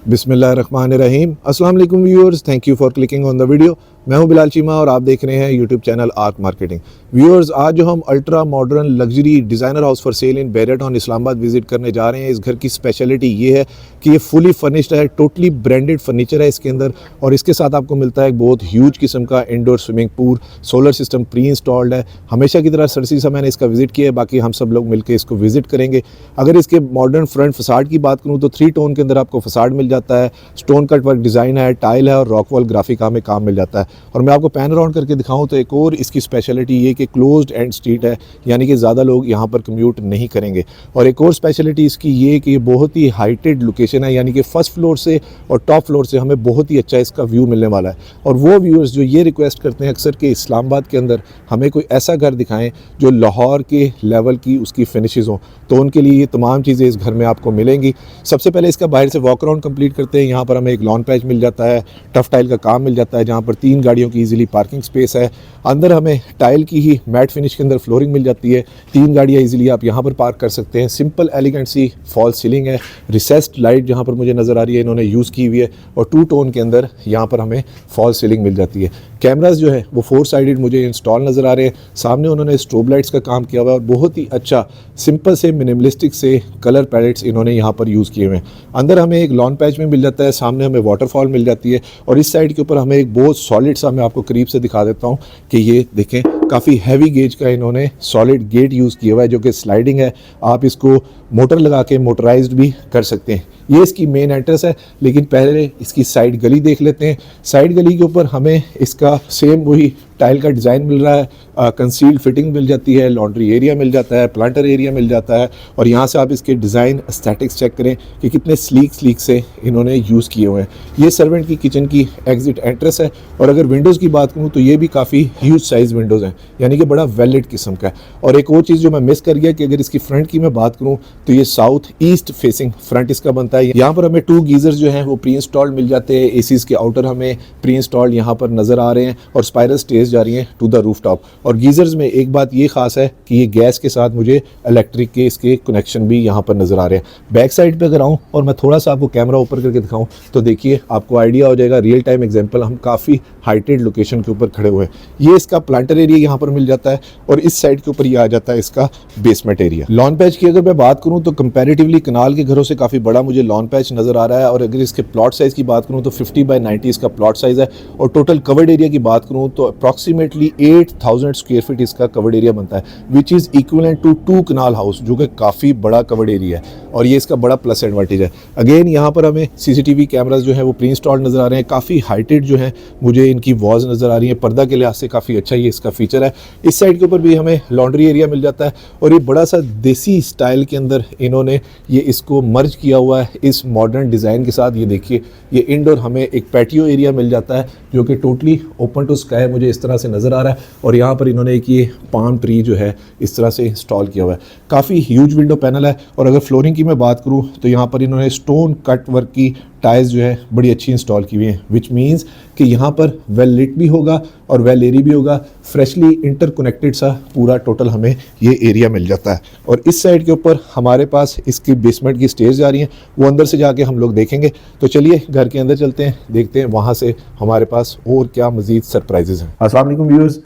बिस्मिल्लाहिर्रहमानिर्रहीम। अस्सलाम वालेकुम viewers, thank you for clicking on the video. मैं हूं बिलाल चीमा और आप देख रहे हैं YouTube channel Arc Marketing. Viewers, आज जो हम ultra modern luxury designer house for sale in Bahria Town Islamabad visit करने जा रहे हैं। इस घर की स्पेशलिटी ये है कि ये फुली फर्निश्ड है, टोटली ब्रांडेड फर्नीचर है इसके अंदर, और इसके साथ आपको मिलता है एक बहुत ह्यूज किस्म का indoor swimming pool, solar system pre installed है। हमेशा की तरह सरसी से मैंने इसका विजिट किया है, बाकी हम सब लोग मिलकर इसको विजिट करेंगे। अगर इसके मॉडर्न फ्रंट फसाड की बात करूँ तो 3 टोन के अंदर आपको फसाड मिल जाता है, स्टोन कट वर्क डिज़ाइन है, टाइल है और रॉक वॉल ग्राफिक में काम मिल जाता है। और मैं आपको पैन अराउंड करके दिखाऊं तो एक और इसकी स्पेशलिटी ये कि क्लोज्ड एंड स्ट्रीट है, यानी कि ज़्यादा लोग यहाँ पर कम्यूट नहीं करेंगे। और एक और स्पेशलिटी इसकी ये कि ये बहुत ही हाइटेड लोकेशन है, यानी कि फर्स्ट फ्लोर से और टॉप फ्लोर से हमें बहुत ही अच्छा इसका व्यू मिलने वाला है। और वो व्यूअर्स जो ये रिक्वेस्ट करते हैं अक्सर कि इस्लामाबाद के अंदर हमें कोई ऐसा घर दिखाएं जो लाहौर के लेवल की उसकी फिनिशेज़ हों, तो उनके लिए ये तमाम चीज़ें इस घर में आपको मिलेंगी। सबसे पहले इसका बाहर से वॉक अराउंड कंप्लीट करते हैं। यहाँ पर हमें एक लॉन पैच मिल जाता है, टफ टाइल का काम मिल जाता है, जहाँ पर 3 गाड़ियों की इजीली पार्किंग स्पेस है। अंदर हमें टाइल की ही मैट फिनिश के अंदर फ्लोरिंग मिल जाती है, 3 गाड़ियाँ इजीली आप यहाँ पर पार्क कर सकते हैं। सिंपल एलिगेंट सी फॉल सीलिंग है, रिसेस्ड लाइट जहाँ पर मुझे नज़र आ रही है इन्होंने यूज़ की हुई है, और 2 टोन के अंदर यहाँ पर हमें फॉल सीलिंग मिल जाती है। कैमराज जो है वो 4 साइडेड मुझे इंस्टॉल नज़र आ रहे हैं। सामने उन्होंने स्ट्रोब लाइट्स का काम किया हुआ है और बहुत ही अच्छा सिंपल से मिनिमलिस्टिक से कलर पैलेट्स इन्होंने यहाँ पर यूज़ किए हुए हैं। अंदर हमें एक लॉन पैच में मिल जाता है, सामने हमें वाटरफॉल मिल जाती है, और इस साइड के ऊपर हमें एक बहुत सॉलिड सा, मैं आपको करीब से दिखा देता हूँ कि ये देखें काफ़ी हैवी गेज का इन्होंने सॉलिड गेट यूज़ किया हुआ है जो कि स्लाइडिंग है। आप इसको मोटर लगा के मोटराइज्ड भी कर सकते हैं। ये इसकी मेन एंट्रेंस है, लेकिन पहले इसकी साइड गली देख लेते हैं। साइड गली के ऊपर हमें इसका सेम वही टाइल का डिज़ाइन मिल रहा है, कंसील्ड फिटिंग मिल जाती है, लॉन्ड्री एरिया मिल जाता है, प्लांटर एरिया मिल जाता है। और यहाँ से आप इसके डिज़ाइन एस्थेटिक्स चेक करें कि कितने स्लीक से इन्होंने यूज़ किए हुए हैं। ये सर्वेंट की किचन की एग्जिट एंट्रेंस है, और अगर विंडोज़ की बात करूँ तो ये भी काफ़ी ह्यूज साइज़ विंडोज़ हैं, यानी कि बड़ा वेलिड किस्म का है। और एक और चीज़ जो मैं मिस कर गया कि अगर इसकी फ्रंट की मैं बात करूँ तो ये साउथ ईस्ट फेसिंग फ्रंट इसका बनता है। यहाँ पर हमें 2 गीज़र्स जो हैं वो प्री इंस्टॉल्ड मिल जाते हैं। एसीज़ के आउटर हमें प्री इंस्टॉल्ड यहाँ पर नज़र आ रहे हैं, और स्पाइरल स्टेज जा रही हैं टू द रूफ टॉप। और गीज़र्स में एक बात ये खास है कि ये गैस के साथ मुझे इलेक्ट्रिक के इसके कनेक्शन भी यहाँ पर नज़र आ रहे हैं। बैक साइड पे अगर आऊँ और मैं थोड़ा सा आपको कैमरा ऊपर करके दिखाऊँ तो देखिए आपको आइडिया हो जाएगा, रियल टाइम एग्जाम्पल, हम काफ़ी हाइटेड लोकेशन के ऊपर खड़े हुए हैं। ये इसका प्लांटर एरिया यहाँ पर मिल जाता है, और इस साइड के ऊपर ये आ जाता है इसका बेसमेंट एरिया। लॉन पैच की अगर मैं बात करूँ तो कंपैरेटिवली कनाल के घरों से काफ़ी बड़ा मुझे लॉन पैच नज़र आ रहा है। और अगर इसके प्लॉट साइज़ की बात करूँ तो 50 बाय 90 इसका प्लॉट साइज़ है। और टोटल कवर्ड एरिया की बात करूँ तो अप्रॉक्सीमेटली 8000 स्क्वायर फीट इसका कवर्ड एरिया बनता है, which is equivalent to 2 kanal house, जो कि काफ़ी बड़ा कवर्ड एरिया है। और ये इसका बड़ा प्लस एडवांटेज है। अगेन यहाँ पर हमें CCTV कैमराज जो है वो प्री इंस्टॉल्ड नज़र आ रहे हैं, काफ़ी हाइटेड जो है मुझे इनकी वॉल्स नज़र आ रही है। पर्दा के लिहाज से काफ़ी अच्छा ये इसका फीचर है। इस साइड के ऊपर भी हमें लॉन्ड्री एरिया मिल जाता है, और ये बड़ा सा देसी स्टाइल के अंदर इन्होंने ये इसको मर्ज किया हुआ है इस मॉडर्न डिज़ाइन के साथ। ये देखिए, ये इंडोर हमें एक पैटियो एरिया मिल जाता है जो कि टोटली ओपन टू स्काई मुझे इस तरह से नज़र आ रहा है। और यहाँ पर इन्होंने एक ये पाम ट्री जो है इस तरह से इंस्टॉल किया हुआ है। काफ़ी ह्यूज विंडो पैनल है। और अगर फ्लोरिंग की मैं बात करूँ तो यहाँ पर इन्होंने स्टोन कट वर्क की टाइल्स जो है बड़ी अच्छी इंस्टॉल की हुई हैं, विच मीन्स कि यहाँ पर वेल लिट भी होगा और वेल एरी भी होगा। फ्रेशली इंटरकनेक्टेड सा पूरा टोटल हमें ये एरिया मिल जाता है। और इस साइड के ऊपर हमारे पास इसकी बेसमेंट की स्टेज जा रही हैं, वो अंदर से जाके हम लोग देखेंगे। तो चलिए घर के अंदर चलते हैं, देखते हैं वहाँ से हमारे पास और क्या मज़ीद सरप्राइजेज़ हैं। अस्सलाम वालेकुम व्यूअर्स,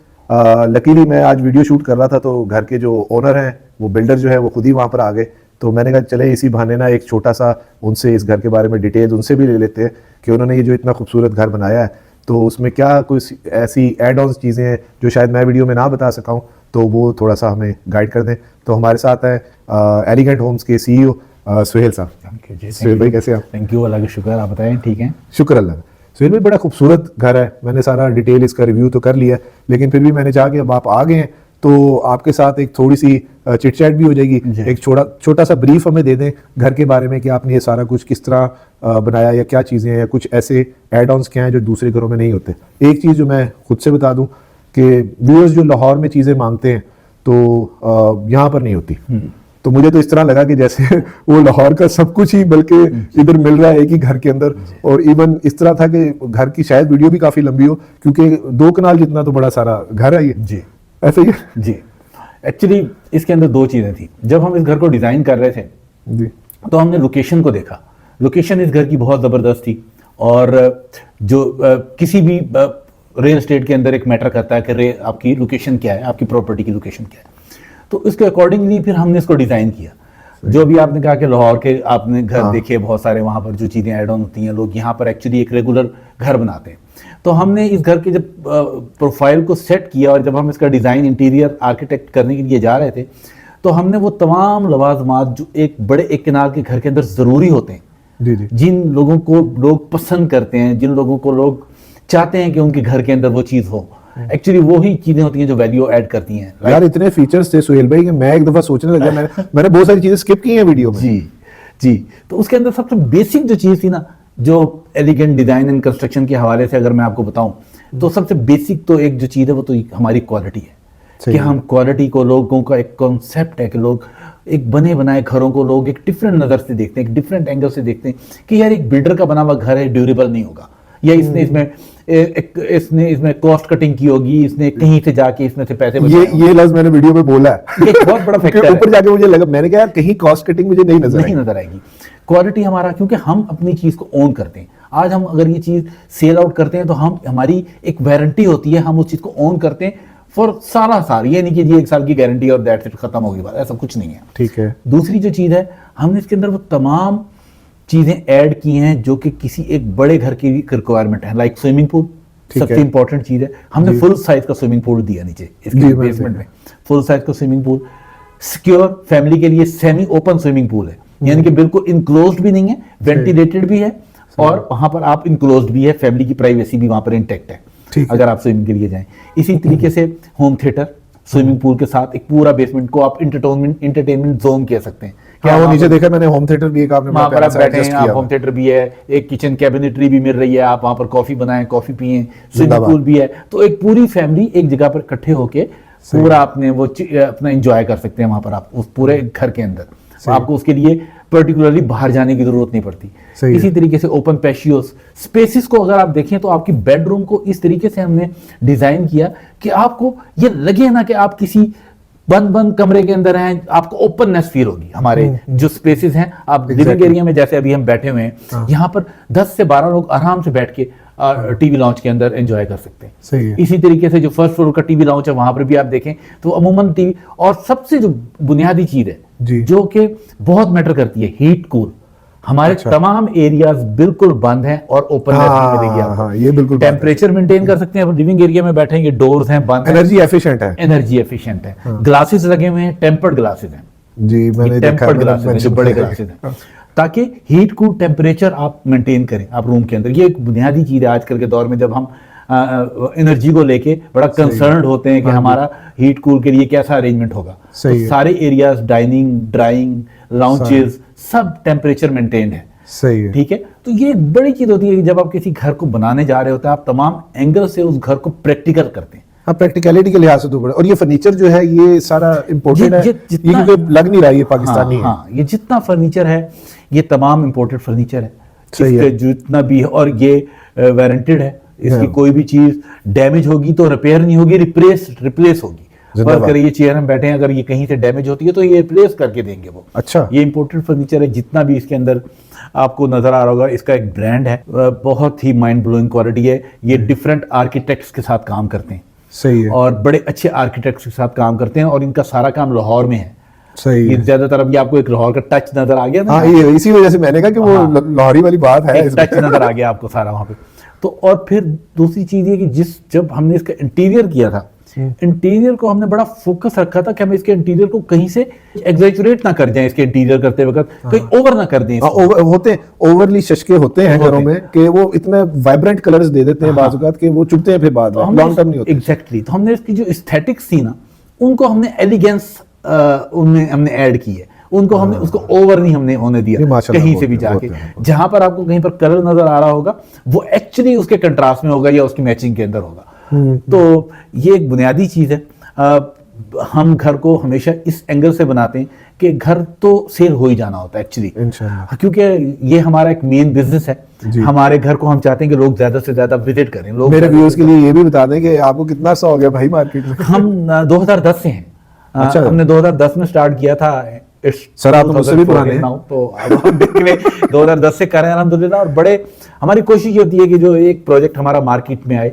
लकीली मैं आज वीडियो शूट कर रहा था तो घर के जो ओनर हैं वो बिल्डर जो है वो खुद ही वहाँ पर आ गए। तो मैंने कहा चले इसी बहाने ना एक छोटा सा उनसे इस घर के बारे में डिटेल्स उनसे भी ले लेते हैं कि उन्होंने ये जो इतना खूबसूरत घर बनाया है तो उसमें क्या कुछ ऐसी एड ऑन चीज़ें हैं जो शायद मैं वीडियो में ना बता सका हूँ, तो वो थोड़ा सा हमें गाइड कर दें। तो हमारे साथ हैं एलिगेंट होम्स के CEO सुहेल साहब। सुहेल भाई कैसे आप? थैंक यू, अल्लाह का शुक्र। आप बताएं ठीक हैं? शुक्र अल्लाह। सुहेल भाई बड़ा खूबसूरत घर है, मैंने सारा डिटेल इसका रिव्यू तो कर लिया, लेकिन फिर भी मैंने चाहा कि अब आप आ गए हैं तो आपके साथ एक थोड़ी सी चिट चैट भी हो जाएगी। एक छोटा सा ब्रीफ हमें दे दें घर के बारे में कि आपने ये सारा कुछ किस तरह बनाया, या क्या चीज़ें हैं, या कुछ ऐसे एड ऑन्स क्या हैं जो दूसरे घरों में नहीं होते। एक चीज़ जो मैं खुद से बता दूं कि व्यूअर्स जो लाहौर में चीज़ें मांगते हैं तो यहाँ पर नहीं होती। तो मुझे तो इस तरह लगा कि जैसे वो लाहौर का सब कुछ ही बल्कि इधर मिल रहा है एक ही घर के अंदर। और इवन इस तरह था कि घर की शायद वीडियो भी काफ़ी लंबी हो, क्योंकि 2 कनाल जितना तो बड़ा सारा घर है ये। जी ऐसे ही जी। एक्चुअली इसके अंदर 2 चीज़ें थी। जब हम इस घर को डिज़ाइन कर रहे थे जी तो हमने लोकेशन को देखा। लोकेशन इस घर की बहुत ज़बरदस्त थी और जो किसी भी रियल एस्टेट के अंदर एक मैटर करता है कि आपकी लोकेशन क्या है, आपकी प्रॉपर्टी की लोकेशन क्या है। तो इसके अकॉर्डिंगली फिर हमने इसको डिज़ाइन किया। जो भी आपने कहा कि लाहौर के आपने घर देखे बहुत सारे, वहाँ पर जो चीज़ें ऐड ऑन होती हैं, लोग यहाँ पर एक्चुअली एक रेगुलर घर बनाते हैं। तो हमने इस घर के जब प्रोफाइल को सेट किया और जब हम इसका डिज़ाइन इंटीरियर आर्किटेक्ट करने के लिए जा रहे थे, तो हमने वो तमाम लवाजमात जो एक बड़े एक किनार के घर के अंदर ज़रूरी होते हैं, जी जी, जिन लोगों को लोग पसंद करते हैं, जिन लोगों को लोग चाहते हैं कि उनके घर के अंदर वो चीज़ हो, एक्चुअली वही चीज़ें होती हैं जो वैल्यू ऐड करती हैं। यार इतने फीचर्स थे सुहेल भाई कि मैं एक दफ़ा सोचने लगा, मैंने बहुत सारी चीज़ें स्किप की हैं वीडियो में। जी जी। तो उसके अंदर सबसे बेसिक जो चीज़ थी ना, जो एलिगेंट डिज़ाइन एंड कंस्ट्रक्शन के हवाले से अगर मैं आपको बताऊं, तो सबसे बेसिक तो एक जो चीज़ है वो तो हमारी क्वालिटी है कि हम क्वालिटी को, लोगों का एक कॉन्सेप्ट है कि लोग एक बने बनाए घरों को लोग एक डिफरेंट नज़र से देखते हैं, एक डिफरेंट एंगल से देखते हैं कि यार एक बिल्डर का बना हुआ घर है, ड्यूरेबल नहीं होगा, या इसने इसमें कॉस्ट कटिंग की होगी, इसने कहीं से जाके इसमें से पैसे ये लफ्ज मैंने वीडियो में बोला है। ये एक बहुत बड़ा फैक्टर है। ऊपर जाके मुझे लगा, मैंने कहा यार कहीं कॉस्ट कटिंग मुझे नहीं नजर आएगी। क्वालिटी हमारा, क्योंकि हम अपनी चीज को ओन करते हैं। आज हम अगर ये चीज सेल आउट करते हैं तो हम हमारी एक वारंटी होती है, हम उस चीज को ओन करते हैं फॉर सारा साल। ये नहीं कि जी 1 साल की गारंटी और दैट्स इट, खत्म होगी बात, ऐसा कुछ नहीं है। ठीक है। दूसरी जो चीज है, हमने इसके अंदर वो तमाम चीजें ऐड की हैं जो कि किसी एक बड़े घर की रिक्वायरमेंट है, लाइक स्विमिंग पूल सबसे इंपॉर्टेंट चीज है। हमने फुल साइज का स्विमिंग पूल दिया नीचे इसके बेसमेंट में, फुल साइज का स्विमिंग पूल। सिक्योर फैमिली के लिए सेमी ओपन स्विमिंग पूल है, यानी कि बिल्कुल इनक्लोज्ड भी नहीं है, वेंटिलेटेड भी है और वहां पर आप इनक्लोज्ड भी है, फैमिली की प्राइवेसी भी वहां पर इंटैक्ट है अगर आप स्विमिंग के लिए जाएं। इसी तरीके से होम थिएटर स्विमिंग पूल के साथ एक पूरा बेसमेंट को आप एंटरटेनमेंट जोन कह सकते हैं। क्या वो नीचे देखा मैंने, होम थिएटर भी एक आपने वहां पर आप बैठे हैं, आप होम थिएटर भी है, एक किचन कैबिनेटरी भी मिल रही है, आप वहां पर कॉफी बनाएं, कॉफी पिए, स्विमिंग पूल भी है। तो एक पूरी फैमिली एक जगह पर इकट्ठे होके पूरा आपने वो अपना एंजॉय कर सकते हैं वहां पर आप उस पूरे घर के अंदर। आपको उसके लिए पर्टिकुलरली बाहर जाने की जरूरत नहीं पड़ती। इसी तरीके से ओपन पैशियोस स्पेसिस को अगर आप देखें तो आपकी बेडरूम को इस तरीके से हमने डिजाइन किया कि आपको ये लगे ना कि आप किसी बंद कमरे के अंदर हैं, आपको ओपननेस फील होगी। हमारे जो स्पेसेस हैं, आप लिविंग एरिया में जैसे अभी हम बैठे हुए हैं, यहाँ पर 10 से 12 लोग आराम से बैठ के टीवी लाउंज के अंदर एंजॉय कर सकते हैं। सही है। इसी तरीके से जो फर्स्ट फ्लोर का टीवी लाउंज है वहां पर भी आप देखें तो अमूमन टीवी, और सबसे जो बुनियादी चीज है जो कि बहुत मैटर करती है, हीट कूल। हमारे तमाम एरियाज बिल्कुल बंद हैं और ओपन मिलेगी आपको। ये बिल्कुल टेम्परेचर मेंटेन कर सकते हैं, लिविंग एरिया में बैठेंगे, डोर्स हैं बंद, एनर्जी एफिशिएंट है, ग्लासेस लगे हुए हैं, टेम्पर्ड ग्लासेस हैं जी, मैंने टेम्पर्ड ग्लासेस, जो बड़े ग्लासेस हैं, ताकि हीट कूल टेम्परेचर आप मेंटेन करें आप रूम के अंदर। ये एक बुनियादी चीज है आजकल के दौर में, जब हम एनर्जी को लेके बड़ा कंसर्न्ड होते हैं कि हमारा हीट कूल के लिए कैसा अरेंजमेंट होगा। तो सारे एरियाज, डाइनिंग, ड्राइंग, लाउंजेस, सब टेम्परेचर मेंटेन्ड है। सही है। ठीक है। तो ये एक बड़ी चीज होती है कि जब आप किसी घर को बनाने जा रहे होते हैं, आप तमाम एंगल से उस घर को प्रैक्टिकल करते हैं। हाँ, प्रैक्टिकलिटी के लिहाज से तो बड़ा। और ये फर्नीचर जो है ये सारा इम्पोर्टेड है, ये क्योंकि लग नहीं रहा ये पाकिस्तानी है। हाँ, ये जितना फर्नीचर है ये तमाम इम्पोर्टेड फर्नीचर है। इसके जितना भी है, और ये वारंटेड है, इसकी कोई भी चीज डैमेज होगी तो रिपेयर नहीं होगी, रिप्लेस होगी। और अगर ये चेयर हम बैठे हैं, अगर ये कहीं से डैमेज होती है तो ये रिप्लेस करके देंगे वो। अच्छा, ये इंपोर्टेड फर्नीचर है। जितना भी इसके अंदर आपको नजर आ रहा होगा, इसका एक ब्रांड है, बहुत ही माइंड ब्लोइंग क्वालिटी है। ये डिफरेंट आर्किटेक्ट्स के साथ काम करते हैं। सही है। और बड़े अच्छे आर्किटेक्ट्स के साथ काम करते हैं, और इनका सारा काम लाहौर में है। सही है। ज्यादातर अभी आपको एक लाहौर का टच नजर आ गया ना। हाँ, ये इसी वजह से मैंने कहा कि वो लाहौरी वाली बात है, टच नजर आ गया आपको सारा वहां पे। तो और फिर दूसरी चीज ये कि जब हमने इसका इंटीरियर किया था, इंटीरियर को हमने बड़ा फोकस रखा था कि हम इसके इंटीरियर को कहीं से एग्जैजुरेट ना कर जाएं, इसके इंटीरियर करते वक्त कहीं ओवर ना कर दें। होते हैं ओवरली शशके होते हैं घरों में कि वो इतने वाइब्रेंट कलर्स दे देते हैं बाज़ औक़ात कि वो चुभते हैं फिर बाद में, लॉन्ग टर्म नहीं होते। एग्जैक्टली। तो हमने इसकी जो एस्थेटिक्स थी ना, उनको हमने एलिगेंस उनमें हमने ऐड की है, उनको हमने उसको ओवर नहीं हमने होने दिया कहीं से भी जाके। जहां पर आपको कहीं पर कलर नजर आ रहा होगा वो एक्चुअली उसके कंट्रास्ट में होगा या उसकी मैचिंग के अंदर होगा। तो ये एक बुनियादी चीज है। हम घर को हमेशा इस एंगल से बनाते हैं कि घर तो सेल हो ही जाना होता है एक्चुअली, क्योंकि ये हमारा एक मेन बिजनेस है। हमारे घर को हम चाहते हैं कि लोग ज्यादा से ज्यादा विजिट करें। लोग मेरे व्यूअर्स के लिए ये भी बता दें कि आपको कितना सा हो गया भाई मार्केट में? हम 2010 से हैं, अच्छा। हमने 2010 में स्टार्ट किया था। सर, आप तो मुझसे भी पुराने हैं। तो अब हम देख रहे 2010 से कर रहे हैं अल्हम्दुलिल्लाह। और बड़े हमारी कोशिश ये होती है कि जो एक प्रोजेक्ट हमारा मार्केट में आए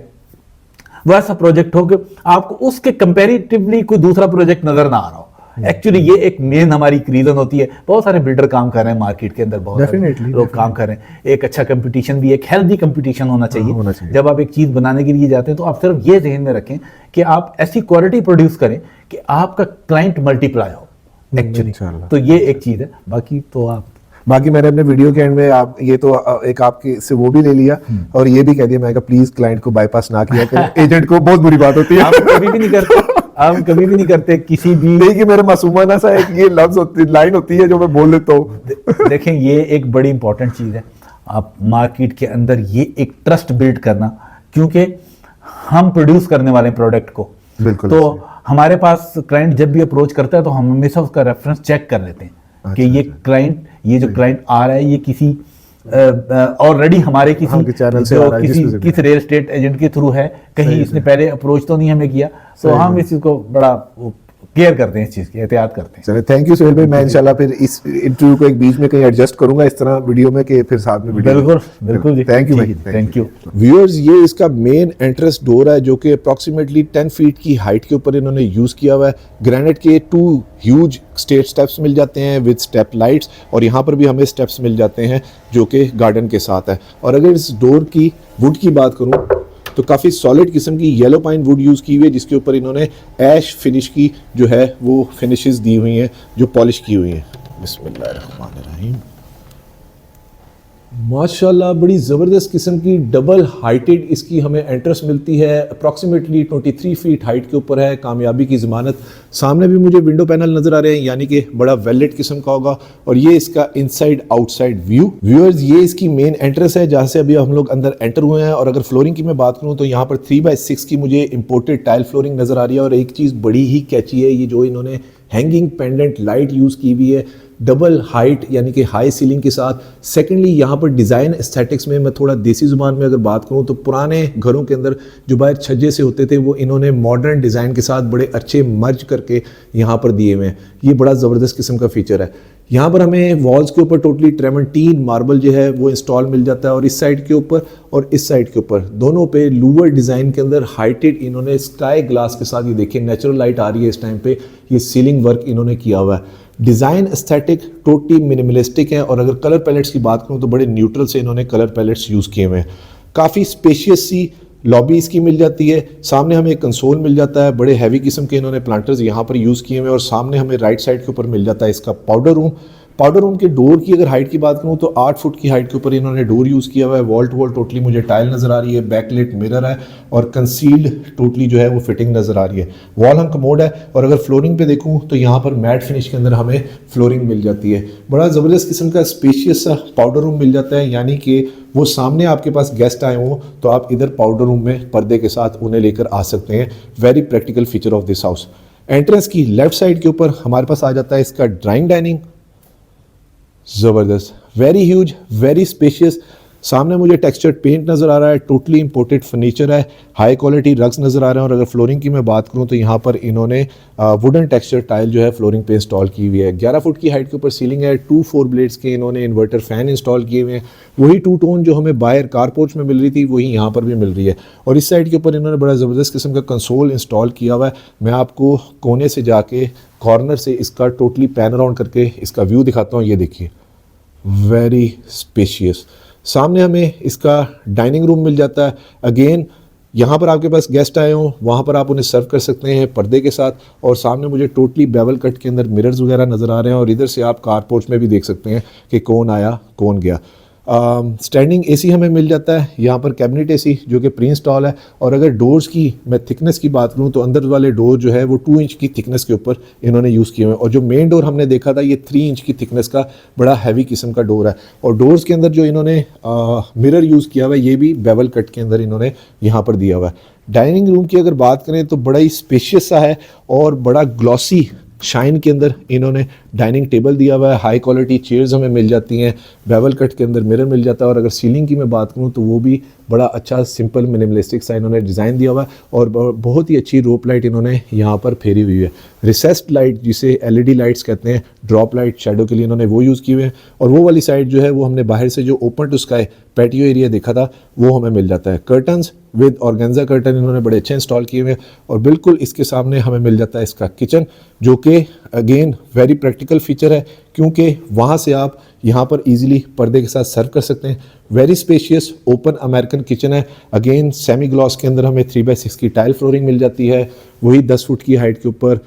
वो ऐसा प्रोजेक्ट हो कि आपको उसके कंपैरेटिवली कोई दूसरा प्रोजेक्ट नजर ना आ रहा हो। एक्चुअली ये एक मेन हमारी रीजन होती है। बहुत सारे बिल्डर काम कर रहे हैं मार्केट के अंदर, बहुत सारे लोग काम कर रहे हैं। एक अच्छा कंपटीशन भी, एक हेल्दी कंपटीशन होना चाहिए। जब आप एक चीज बनाने के लिए जाते हैं तो आप सिर्फ ये ध्यान में रखें कि आप ऐसी क्वालिटी प्रोड्यूस करें कि आपका क्लाइंट मल्टीप्लाई हो एक्चुअली। तो ये एक चीज है। बाकी मैंने अपने वीडियो के एंड में आप ये तो एक आपके से वो भी ले लिया और ये भी कह दिया, मैं प्लीज क्लाइंट को बाईपास ना किया करें। एजेंट को बहुत बुरी बात होती है। आप कभी भी नहीं करते किसी भी। देखिए मेरे मासूमाना सा एक ये लफ्ज होती, लाइन होती है जो मैं बोल देता हूँ। देखें, ये एक बड़ी इंपॉर्टेंट चीज है आप मार्केट के अंदर, ये एक ट्रस्ट बिल्ड करना, क्योंकि हम प्रोड्यूस करने वाले प्रोडक्ट को। बिल्कुल। तो हमारे पास क्लाइंट जब भी अप्रोच करता है तो हम हमेशा उसका रेफरेंस चेक कर लेते हैं कि ये जो क्लाइंट आ रहा है ये किसी ऑलरेडी हमारे किसी चैनल से किस रियल एस्टेट एजेंट के थ्रू है, कहीं इसने पहले अप्रोच तो नहीं हमें किया। तो हम इस चीज को बड़ा केयर करते हैं, इस चीज की एहतियात करते हैं। चलिए, थैंक यू सोहेल भाई। मैं इंशाल्लाह फिर इस इंटरव्यू को एक बीच में कहीं एडजस्ट करूंगा इस तरह वीडियो में कि फिर साथ में वीडियो। बिल्कुल जी, थैंक यू भाई, थैंक यू। व्यूअर्स, ये इसका मेन एंट्रेंस डोर है जो कि अप्रॉक्सीमेटली 10 फीट की हाइट के ऊपर इन्होंने यूज किया हुआ है। ग्रेनाइट के 2 ह्यूज स्टेप्स मिल जाते हैं विद स्टेप लाइट्स, और यहाँ पर भी हमें स्टेप्स मिल जाते हैं जो कि गार्डन के साथ है। और अगर इस डोर की वुड की बात करूँ तो काफ़ी सॉलिड किस्म की येलो पाइन वुड यूज़ की हुई है, जिसके ऊपर इन्होंने ऐश फिनिश की जो है वो फिनिशेस दी हुई हैं जो पॉलिश की हुई हैं। बिस्मिल्लाहिर्रहमानिर्रहीम। माशाल्लाह, बड़ी ज़बरदस्त किस्म की डबल हाइटेड इसकी हमें एंट्रेंस मिलती है। अप्रॉक्सीमेटली 23 फीट हाइट के ऊपर है। कामयाबी की ज़मानत। सामने भी मुझे विंडो पैनल नज़र आ रहे हैं, यानी कि बड़ा वेलेट किस्म का होगा। और ये इसका इनसाइड आउटसाइड व्यू। व्यूअर्स, ये इसकी मेन एंट्रेंस है जहाँ से अभी हम लोग अंदर एंटर हुए हैं। और अगर फ्लोरिंग की मैं बात करूँ तो यहाँ पर 3x6 की मुझे इम्पोर्टेड टाइल फ्लोरिंग नज़र आ रही है। और एक चीज़ बड़ी ही कैची है, ये जो इन्होंने हैंगिंग पेंडेंट लाइट यूज़ की हुई है डबल हाइट यानी कि हाई सीलिंग के साथ। सेकेंडली, यहाँ पर डिज़ाइन एस्थेटिक्स में मैं थोड़ा देसी ज़ुबान में अगर बात करूँ तो पुराने घरों के अंदर जो बाहर छज्जे से होते थे वो इन्होंने मॉडर्न डिज़ाइन के साथ बड़े अच्छे मर्ज करके यहाँ पर दिए हुए हैं। ये बड़ा ज़बरदस्त किस्म का फीचर है। यहाँ पर हमें वॉल्स के ऊपर टोटली ट्रेमेंटीन मार्बल जो है वो इंस्टॉल मिल जाता है। और इस साइड के ऊपर और इस साइड के ऊपर दोनों पे लूवर डिज़ाइन के अंदर हाइटेड इन्होंने स्काई ग्लास के साथ, ये देखिए नेचुरल लाइट आ रही है इस टाइम पे, ये सीलिंग वर्क इन्होंने किया हुआ है। डिज़ाइन एस्थेटिक टोटली मिनिमलिस्टिक है। और अगर कलर पैलेट्स की बात करूँ तो बड़े न्यूट्रल से इन्होंने कलर पैलेट्स यूज़ किए हुए हैं। काफ़ी स्पेशियस सी लॉबी इसकी मिल जाती है। सामने हमें एक कंसोल मिल जाता है, बड़े हैवी किस्म के इन्होंने प्लांटर्स यहाँ पर यूज़ किए हुए हैं। और सामने हमें राइट साइड के ऊपर मिल जाता है इसका पाउडर रूम। पाउडर रूम के डोर की अगर हाइट की बात करूँ तो 8 फुट की हाइट के ऊपर इन्होंने डोर यूज़ किया हुआ है। वॉल टू वॉल टोटली मुझे टाइल नज़र आ रही है, बैकलेट मिरर है और कंसील्ड टोटली जो है वो फिटिंग नज़र आ रही है। वॉल हम कमोड है। और अगर फ्लोरिंग पे देखूँ तो यहाँ पर मैट फिनिश के अंदर हमें फ्लोरिंग मिल जाती है। बड़ा ज़बरदस्त किस्म का स्पेशियस सा पाउडर रूम मिल जाता है, यानी कि वो सामने आपके पास गेस्ट आए हों तो आप इधर पाउडर रूम में पर्दे के साथ उन्हें लेकर आ सकते हैं। Very practical feature of this house. Entrance की लेफ्ट साइड के ऊपर हमारे पास आ जाता है इसका ड्राइंग डाइनिंग। ज़बरदस्त, वेरी ह्यूज, वेरी स्पेशियस। सामने मुझे टेक्सचर्ड पेंट नज़र आ रहा है, टोटली इंपोर्टेड फर्नीचर है, हाई क्वालिटी रग्स नज़र आ रहे हैं। और अगर फ्लोरिंग की मैं बात करूं तो यहाँ पर इन्होंने वुडन टेक्सचर टाइल जो है फ्लोरिंग पे इंस्टॉल की हुई है। 11 फुट की हाइट के ऊपर सीलिंग है। 2 4 ब्लेड्स के इन्होंने इन्वर्टर फ़ैन इंस्टॉल किए हुए हैं। वही 2 टोन जो हमें बाहर कारपोर्च में मिल रही थी वही यहाँ पर भी मिल रही है। और इस साइड के ऊपर इन्होंने बड़ा ज़बरदस्त किस्म का कंसोल इंस्टॉल किया हुआ है। मैं आपको कोने से जाके कॉर्नर से इसका टोटली पैन अराउंड करके इसका व्यू दिखाता हूँ। ये देखिए, वेरी स्पेशियस। सामने हमें इसका डाइनिंग रूम मिल जाता है। अगेन यहाँ पर आपके पास गेस्ट आए हों वहाँ पर आप उन्हें सर्व कर सकते हैं पर्दे के साथ। और सामने मुझे टोटली बेवल कट के अंदर मिरर्स वगैरह नज़र आ रहे हैं। और इधर से आप कार पोर्च में भी देख सकते हैं कि कौन आया कौन गया। स्टैंडिंग एसी हमें मिल जाता है। यहाँ पर कैबिनेट एसी जो कि प्री इंस्टॉल है। और अगर डोर्स की मैं थिकनेस की बात करूँ तो अंदर वाले डोर जो है वो 2 इंच की थिकनेस के ऊपर इन्होंने यूज़ किए हुए हैं। और जो मेन डोर हमने देखा था ये 3 इंच की थिकनेस का बड़ा हैवी किस्म का डोर है। और डोर्स के अंदर जो इन्होंने मिरर यूज़ किया हुआ है ये भी बेवल कट के अंदर इन्होंने यहाँ पर दिया हुआ है। डाइनिंग रूम की अगर बात करें तो बड़ा ही स्पेशियस सा है और बड़ा ग्लॉसी शाइन के अंदर इन्होंने डाइनिंग टेबल दिया हुआ है, हाई क्वालिटी चेयर्स हमें मिल जाती हैं, बेवल कट के अंदर मिरर मिल जाता है। और अगर सीलिंग की मैं बात करूं तो वो भी बड़ा अच्छा सिंपल मिनिमलिस्टिक सा इन्होंने डिज़ाइन दिया हुआ है और बहुत ही अच्छी रोप लाइट इन्होंने यहाँ पर फेरी हुई है। रिसेस्ड लाइट जिसे LED लाइट्स कहते हैं, ड्रॉप लाइट शेडो के लिए इन्होंने वो यूज़ किए हुए हैं। और वो वाली साइड जो है वो हमने बाहर से जो open to sky patio area देखा था वो हमें मिल जाता है। कर्टन्स विद ऑर्गेन्जा कर्टन इन्होंने बड़े अच्छे इंस्टॉल किए हुए हैं। और बिल्कुल इसके सामने हमें मिल जाता है इसका किचन, जो कि अगेन वेरी प्रैक्टिकल फीचर है क्योंकि वहाँ से आप यहाँ पर इजीली पर्दे के साथ सर्व कर सकते हैं। Very spacious open American kitchen है। अगेन सेमी ग्लॉस के अंदर हमें 3x6 की टाइल फ्लोरिंग मिल जाती है। वही 10 फुट की हाइट के ऊपर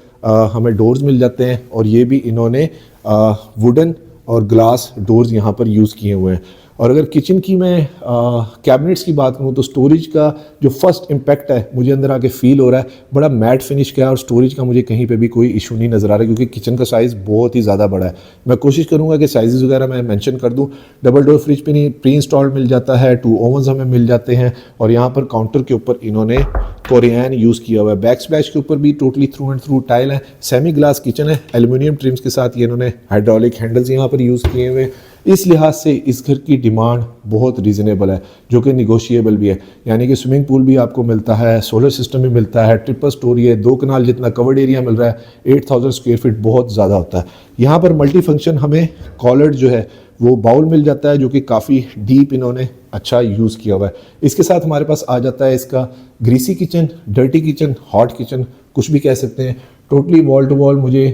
हमें डोर्स मिल जाते हैं और ये भी इन्होंने वुडन और ग्लास डोर्स यहाँ पर यूज़ किए हुए हैं। और अगर किचन की मैं कैबिनेट्स की बात करूँ तो स्टोरेज का जो फर्स्ट इम्पैक्ट है मुझे अंदर आके फील हो रहा है, बड़ा मैट फिनिश का है और स्टोरेज का मुझे कहीं पे भी कोई इशू नहीं नज़र आ रहा है क्योंकि किचन का साइज़ बहुत ही ज़्यादा बड़ा है। मैं कोशिश करूँगा कि साइज़ वगैरह मैं मेंशन कर दूँ। डबल डोर फ्रिज पे प्री इंस्टॉल्ड मिल जाता है, 2 ओवन्स हमें मिल जाते हैं और यहाँ पर काउंटर के ऊपर इन्होंने कोरियन यूज़ किया हुआ है। बैक स्प्लैश के ऊपर भी totally through and through tile है। सेमी ग्लास किचन है, एल्यूमिनियम ट्रिम्स के साथ ये इन्होंने हाइड्रोलिक हैंडल्स यहाँ पर यूज़ किए हुए हैं। इस लिहाज से इस घर की डिमांड बहुत रीज़नेबल है जो कि निगोशिएबल भी है, यानी कि स्विमिंग पूल भी आपको मिलता है, सोलर सिस्टम भी मिलता है, ट्रिपल स्टोरी है, 2 कनाल जितना कवर्ड एरिया मिल रहा है, 8000 स्क्वायर फीट बहुत ज़्यादा होता है। यहाँ पर मल्टी फंक्शन हमें कॉलर्ड जो है वो बाउल मिल जाता है जो कि काफ़ी डीप इन्होंने अच्छा यूज़ किया हुआ है। इसके साथ हमारे पास आ जाता है इसका greasy kitchen, dirty kitchen, hot kitchen, कुछ भी कह सकते हैं। टोटली वॉल टू वॉल मुझे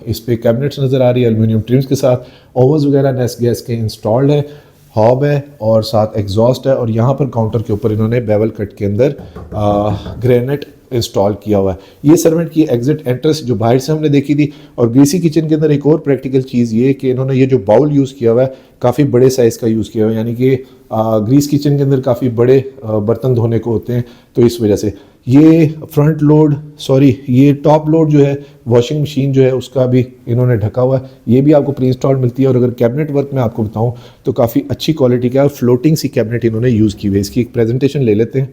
इस पे कैबिनेट्स नज़र आ रही है एल्यूमिनियम ट्रिम्स के साथ। ओवन्स वगैरह नेस्ट गैस के इंस्टॉल्ड है, हॉब है और साथ एग्जॉस्ट है। और यहाँ पर काउंटर के ऊपर इन्होंने बेवल कट के अंदर ग्रेनाइट इंस्टॉल किया हुआ है। ये सर्वेंट की एग्जिट एंट्रेंस जो बाहर से हमने देखी थी। और ग्रीसी किचन के अंदर एक और प्रैक्टिकल चीज़ ये कि इन्होंने ये जो बाउल यूज़ किया हुआ है काफ़ी बड़े साइज़ का यूज़ किया हुआ है, यानी कि ग्रीस किचन के अंदर काफ़ी बड़े बर्तन धोने को होते हैं, तो इस वजह से ये फ्रंट लोड ये टॉप लोड जो है वॉशिंग मशीन जो है उसका भी इन्होंने ढका हुआ है। ये भी आपको प्री इंस्टॉल मिलती है। और अगर कैबिनेट वर्क में आपको बताऊं तो काफ़ी अच्छी क्वालिटी का फ्लोटिंग सी कैबिनेट इन्होंने यूज़ की हुई है। इसकी एक प्रेजेंटेशन ले लेते हैं।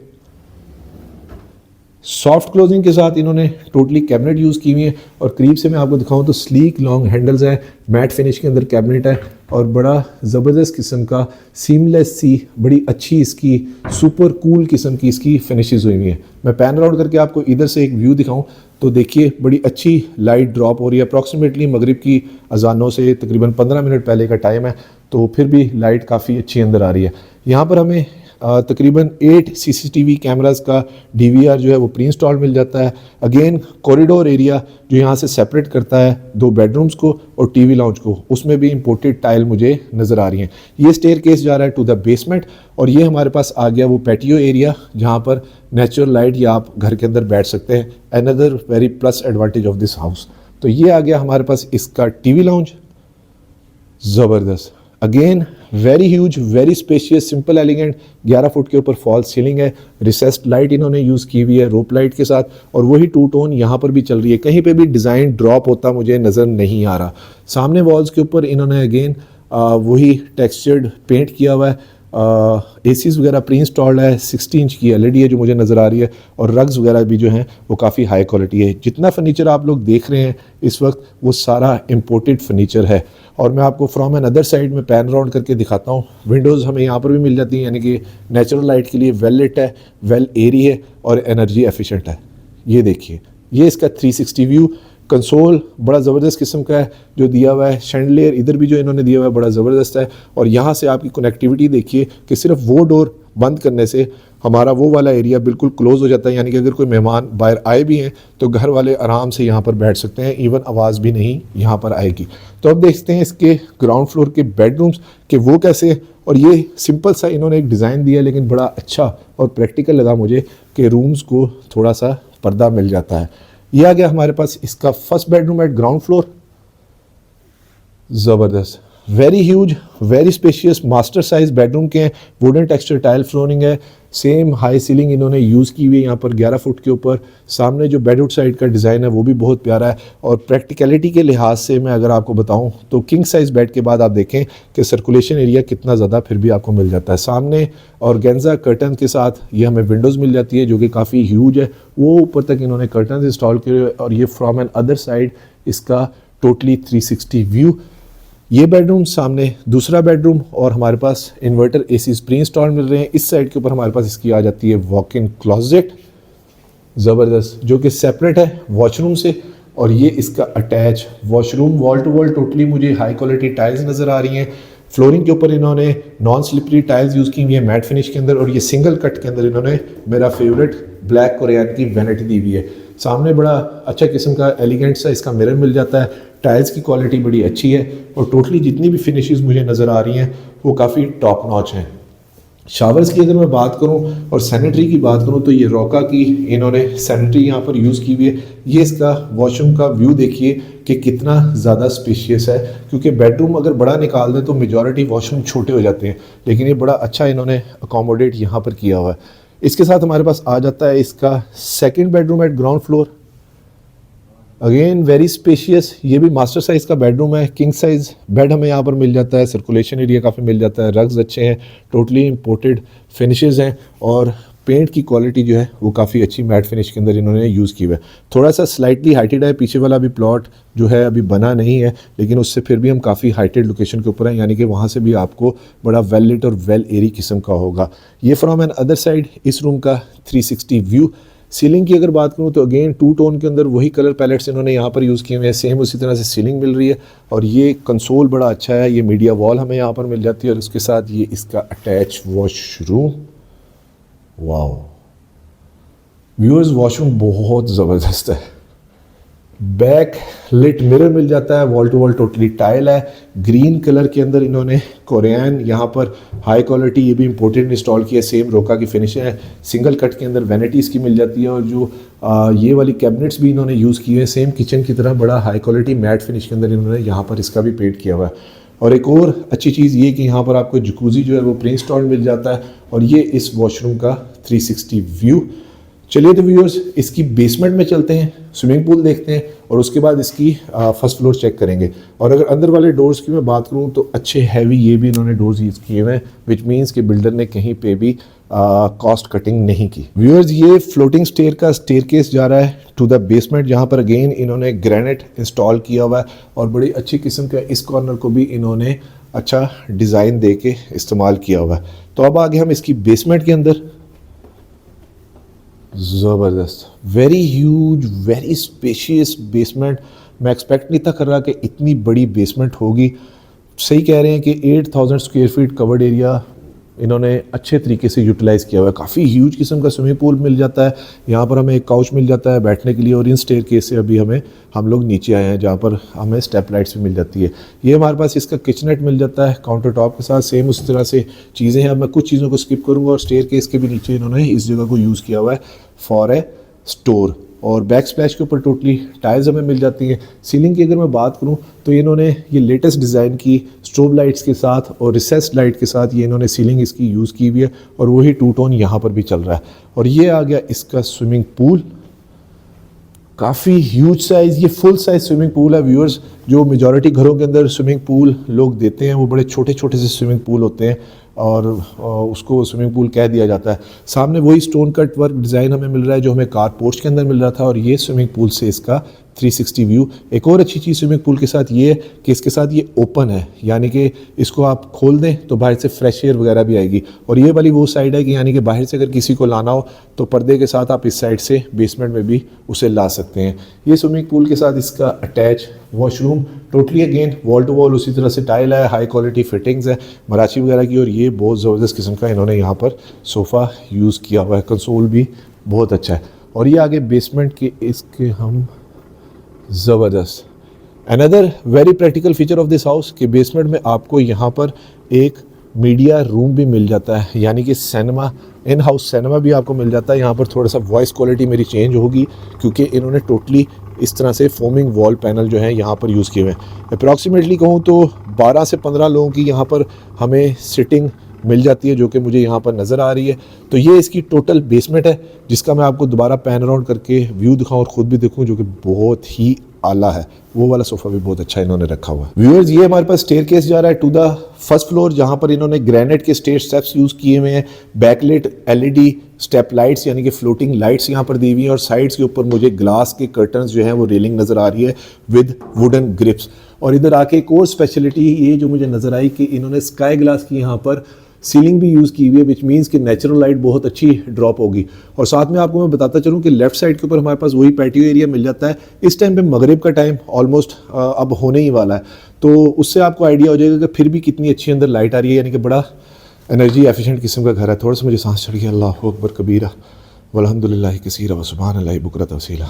सॉफ्ट क्लोजिंग के साथ इन्होंने टोटली कैबिनेट यूज़ की हुई है और करीब से मैं आपको दिखाऊं तो स्लीक लॉन्ग हैंडल्स हैं, मैट फिनिश के अंदर कैबिनेट है और बड़ा ज़बरदस्त किस्म का सीमलेस सी बड़ी अच्छी इसकी सुपर कूल किस्म की इसकी फिनिशेस हुई है। मैं पैन राउंड करके आपको इधर से एक व्यू दिखाऊं तो देखिए बड़ी अच्छी लाइट ड्रॉप हो रही है। अप्रॉक्सीमेटली मगरिब की अजानों से तकरीबन 15 मिनट पहले का टाइम है, तो फिर भी लाइट काफ़ी अच्छी अंदर आ रही है। यहाँ पर हमें तकरीबन 8 CCTV कैमरास का DVR जो है वो प्री इंस्टॉल मिल जाता है। अगेन कॉरिडोर एरिया जो यहाँ से सेपरेट करता है 2 बेडरूम्स को और TV लाउंज को, उसमें भी इंपोर्टेड टाइल मुझे नज़र आ रही हैं। ये स्टेयर केस जा रहा है टू द बेसमेंट और ये हमारे पास आ गया वो पैटियो एरिया जहाँ पर नेचुरल लाइट या आप घर के अंदर बैठ सकते हैं। Another very plus advantage of this house. तो ये आ गया हमारे पास इसका TV लाउंज, ज़बरदस्त। Again very huge, very spacious, simple elegant, 11 foot के ऊपर फॉल सीलिंग है। रिसेस्ड लाइट इन्होंने यूज़ की हुई है रोप लाइट के साथ और वही 2 टोन यहाँ पर भी चल रही है। कहीं पे भी डिज़ाइन ड्रॉप होता मुझे नज़र नहीं आ रहा। सामने वॉल्स के ऊपर इन्होंने अगेन वही टेक्सचर्ड पेंट किया हुआ है। एसीज वगैरह प्री इंस्टॉल्ड है। 60 इंच की LED है जो मुझे नज़र आ रही है और रग्स वगैरह भी जो हैं वो काफ़ी हाई क्वालिटी है। जितना फर्नीचर आप लोग देख रहे हैं इस वक्त वो सारा इम्पोर्टेड फर्नीचर है। और मैं आपको फ्रॉम एन अदर साइड में पैन राउंड करके दिखाता हूँ। विंडोज़ हमें यहाँ पर भी मिल जाती हैं, यानी कि नेचुरल लाइट के लिए वेल लिट है, वेल एरी है और एनर्जी एफिशिएंट है। ये देखिए, ये इसका 360 व्यू। कंसोल बड़ा ज़बरदस्त किस्म का है जो दिया हुआ है। शैंडलियर इधर भी जो इन्होंने दिया हुआ है बड़ा ज़बरदस्त है। और यहाँ से आपकी कनेक्टिविटी देखिए कि सिर्फ वो डोर बंद करने से हमारा वो वाला एरिया बिल्कुल क्लोज हो जाता है, यानी कि अगर कोई मेहमान बाहर आए भी हैं तो घर वाले आराम से यहाँ पर बैठ सकते हैं, इवन आवाज़ भी नहीं यहाँ पर आएगी। तो अब देखते हैं इसके ग्राउंड फ्लोर के बेडरूम्स कि वो कैसे। और ये सिंपल सा इन्होंने एक डिज़ाइन दिया लेकिन बड़ा अच्छा और प्रैक्टिकल लगा मुझे कि रूम्स को थोड़ा सा पर्दा मिल जाता है। ये आ गया हमारे पास इसका first bedroom at ground floor. ज़बरदस्त, very huge, very spacious, master size bedroom के हैं। वुडन टेक्सचर टाइल फ्लोरिंग है। सेम हाई सीलिंग इन्होंने यूज़ की हुई है यहाँ पर 11 फुट के ऊपर। सामने जो बेडरूम साइड का डिज़ाइन है वो भी बहुत प्यारा है। और प्रैक्टिकलिटी के लिहाज से मैं अगर आपको बताऊं तो किंग साइज़ बेड के बाद आप देखें कि सर्कुलेशन एरिया कितना ज़्यादा फिर भी आपको मिल जाता है। सामने ऑर्गेन्जा कर्टन के साथ ये हमें विंडोज़ मिल जाती है जो कि काफ़ी ह्यूज है। वो ऊपर तक इन्होंने कर्टन इंस्टॉल किए और ये फ्रॉम एन अदर साइड इसका टोटली 360 व्यू। ये बेडरूम, सामने दूसरा बेडरूम, और हमारे पास इन्वर्टर एसी प्री इंस्टॉल मिल रहे हैं। इस साइड के ऊपर हमारे पास इसकी आ जाती है वॉक इन क्लोजेट, ज़बरदस्त, जो कि सेपरेट है वॉशरूम से। और ये इसका attach washroom, wall to wall totally मुझे हाई क्वालिटी टाइल्स नज़र आ रही हैं। फ्लोरिंग के ऊपर इन्होंने नॉन स्लिपरी टाइल्स यूज़ की हुई है मैट फिनिश के अंदर, और ये सिंगल कट के अंदर इन्होंने मेरा फेवरेट ब्लैक कोरियन की वैनिटी दी हुई है। सामने बड़ा अच्छा किस्म का एलिगेंट सा इसका मिरर मिल जाता है। टाइल्स की क्वालिटी बड़ी अच्छी है, और टोटली जितनी भी फिनिशेस मुझे नज़र आ रही हैं वो काफ़ी टॉप नॉच हैं। शावर्स की अगर मैं बात करूं और सैनिटरी की बात करूं तो ये रोका की इन्होंने सैनिटरी यहाँ पर यूज़ की हुई है। ये इसका वॉशरूम का व्यू देखिए कि कितना ज़्यादा स्पेशियस है, क्योंकि बेडरूम अगर बड़ा निकाल दें तो मेजॉरिटी वॉशरूम छोटे हो जाते हैं, लेकिन ये बड़ा अच्छा इन्होंने अकोमोडेट यहाँ पर किया हुआ है। इसके साथ हमारे पास आ जाता है इसका second bedroom at ground floor, again very spacious. ये भी मास्टर साइज़ का बेडरूम है, किंग साइज़ बेड हमें यहाँ पर मिल जाता है, सर्कुलेशन एरिया काफ़ी मिल जाता है, रग्स अच्छे हैं, टोटली इंपोर्टेड फिनिशेस हैं, और पेंट की क्वालिटी जो है वो काफ़ी अच्छी मैट फिनिश के अंदर इन्होंने यूज़ की हुआ है। थोड़ा सा स्लाइटली हाइटेड है, पीछे वाला भी प्लॉट जो है अभी बना नहीं है, लेकिन उससे फिर भी हम काफ़ी हाइटेड लोकेशन के ऊपर हैं, यानी कि वहाँ से भी आपको बड़ा वेल लिट और वेल एरी किस्म का होगा। ये फ्रॉम एन अदर साइड इस रूम का 360 व्यू। सीलिंग की अगर बात करूं तो अगेन टू टोन के अंदर वही कलर पैलेट्स इन्होंने यहाँ पर यूज़ किए हुए हैं, सेम उसी तरह से सीलिंग मिल रही है, और ये कंसोल बड़ा अच्छा है। ये मीडिया वॉल हमें यहाँ पर मिल जाती है, और उसके साथ ये इसका attach washroom. Wow viewers, washroom बहुत ज़बरदस्त है, बैक लिट मिरर मिल जाता है, wall to wall totally tile है, ग्रीन कलर के अंदर इन्होंने कोरियन यहाँ पर हाई क्वालिटी ये भी इंपोर्टेड इंस्टॉल किया है, सेम रोका की फिनिशिंग है, सिंगल कट के अंदर वैनिटीज़ की मिल जाती है, और जो ये वाली कैबिनेट्स भी इन्होंने यूज़ किए हैं सेम किचन की तरह, बड़ा हाई क्वालिटी मैट फिनिश के अंदर इन्होंने यहाँ पर इसका भी पेंट किया हुआ है। और एक और अच्छी चीज़ ये कि यहाँ पर आपको जकूज़ी जो है वो प्री इंस्टॉल्ड मिल जाता है, और ये इस वॉशरूम का 360 व्यू। चलिए तो व्यूअर्स इसकी बेसमेंट में चलते हैं, स्विमिंग पूल देखते हैं, और उसके बाद इसकी फर्स्ट फ्लोर चेक करेंगे। और अगर अंदर वाले डोर्स की मैं बात करूं तो अच्छे हैवी ये भी इन्होंने डोर्स यूज़ किए हुए हैं, विच मीन्स कि बिल्डर ने कहीं पे भी कॉस्ट कटिंग नहीं की। व्यूअर्स ये फ्लोटिंग स्टेयर का स्टेयरकेस जा रहा है टू द बेसमेंट, जहाँ पर अगेन इन्होंने ग्रेनाइट इंस्टॉल किया हुआ है, और बड़ी अच्छी किस्म का इस कॉर्नर को भी इन्होंने अच्छा डिज़ाइन दे के इस्तेमाल किया हुआ है। तो अब आगे हम इसकी बेसमेंट के अंदर। ज़बरदस्त, very huge, very spacious basement. मैं एक्सपेक्ट नहीं था कर रहा कि इतनी बड़ी बेसमेंट होगी। सही कह रहे हैं कि 8000 स्क्वायर फीट कवर्ड एरिया इन्होंने अच्छे तरीके से यूटिलाइज़ किया हुआ है। काफ़ी ह्यूज किस्म का स्विमिंग पूल मिल जाता है, यहाँ पर हमें एक काउच मिल जाता है बैठने के लिए, और इन स्टेयरकेस से अभी हम लोग नीचे आए हैं जहाँ पर हमें स्टेप लाइट्स भी मिल जाती है। ये हमारे पास इसका किचनेट मिल जाता है काउंटर टॉप के साथ, सेम उस तरह से चीज़ें हैं। अब मैं कुछ चीज़ों को स्किप करूँगा, और स्टेयरकेस के भी नीचे इन्होंने इस जगह को यूज़ किया हुआ है फॉर ए स्टोर। और बैक स्प्लैश के ऊपर टोटली टाइल्स हमें मिल जाती हैं। सीलिंग की अगर मैं बात करूं तो इन्होंने ये लेटेस्ट डिज़ाइन की स्ट्रोब लाइट्स के साथ और रिसेस्ड लाइट के साथ ये इन्होंने सीलिंग इसकी यूज़ की हुई है, और वही टू टोन यहाँ पर भी चल रहा है। और ये आ गया इसका स्विमिंग पूल, काफ़ी ह्यूज साइज़, ये फुल साइज़ स्विमिंग पूल है व्यूअर्स। जो मेजॉरिटी घरों के अंदर स्विमिंग पूल लोग देते हैं वो बड़े छोटे छोटे से स्विमिंग पूल होते हैं, और उसको स्विमिंग पूल कह दिया जाता है। सामने वही स्टोन कट वर्क डिज़ाइन हमें मिल रहा है जो हमें कार पोर्च के अंदर मिल रहा था, और ये स्विमिंग पूल से इसका 360 व्यू। एक और अच्छी चीज़ स्विमिंग पूल के साथ ये है कि इसके साथ ये ओपन है, यानी कि इसको आप खोल दें तो बाहर से फ्रेश एयर वगैरह भी आएगी। और ये वाली वो साइड है कि यानी कि बाहर से अगर किसी को लाना हो तो पर्दे के साथ आप इस साइड से बेसमेंट में भी उसे ला सकते हैं। ये स्विमिंग पूल के साथ इसका attach washroom, totally again wall to wall उसी तरह से टाइल है, हाई क्वालिटी फिटिंग्स है मराची वगैरह की, और ये बहुत ज़बरदस्त किस्म का इन्होंने यहाँ पर सोफ़ा यूज़ किया हुआ है। कंसोल भी बहुत अच्छा है। और ये आगे बेसमेंट के इसके हम ज़बरदस्त another very practical feature of this house कि बेसमेंट में आपको यहाँ पर एक मीडिया रूम भी मिल जाता है, यानी कि सिनेमा, इन हाउस सिनेमा भी आपको मिल जाता है। यहाँ पर थोड़ा सा वॉइस क्वालिटी मेरी चेंज होगी क्योंकि इन्होंने टोटली इस तरह से फोमिंग वॉल पैनल जो है यहाँ पर यूज़ किए हुए हैं। अप्रॉक्सीमेटली कहूँ तो 12 से 15 लोगों की यहाँ पर हमें सिटिंग मिल जाती है, जो कि मुझे यहाँ पर नज़र आ रही है। तो ये इसकी टोटल बेसमेंट है, जिसका मैं आपको दोबारा पैन अराउंड करके व्यू दिखाऊं और ख़ुद भी देखूं, जो कि बहुत ही आला है। वो वाला सोफ़ा भी बहुत अच्छा इन्होंने रखा हुआ है। व्यूअर्स ये हमारे पास स्टेयरकेस जा रहा है टू द फर्स्ट फ्लोर, जहाँ पर इन्होंने ग्रेनाइट के स्टेयर स्टेप्स यूज़ किए हुए हैं, बैकलिट LED स्टेप लाइट्स यानी कि फ्लोटिंग लाइट्स यहाँ पर दी हुई हैं और साइड्स के ऊपर मुझे ग्लास के कर्टन्स जो हैं वो रेलिंग नज़र आ रही है विद वुडन ग्रिप्स। और इधर आके एक और स्पेशलिटी ये जो मुझे नज़र आई कि इन्होंने स्काई ग्लास की यहाँ पर सीलिंग भी यूज़ की हुई है, विच मीन्स कि नेचुरल लाइट बहुत अच्छी ड्रॉप होगी। और साथ में आपको मैं बताता चलूँ कि लेफ्ट साइड के ऊपर हमारे पास वही पैटियो एरिया मिल जाता है। इस टाइम पे मगरिब का टाइम ऑलमोस्ट अब होने ही वाला है, तो उससे आपको आइडिया हो जाएगा कि फिर भी कितनी अच्छी अंदर लाइट आ रही है, यानी कि बड़ा एनर्जी एफिशिएंट किस्म का घर है। थोड़ा सा मुझे सांस चढ़ गया। अल्लाहु अकबर कबीरा वल्हम्दुलिल्लाहि कसीरा व सुब्हानल्लाहि बुकरतन वसीला।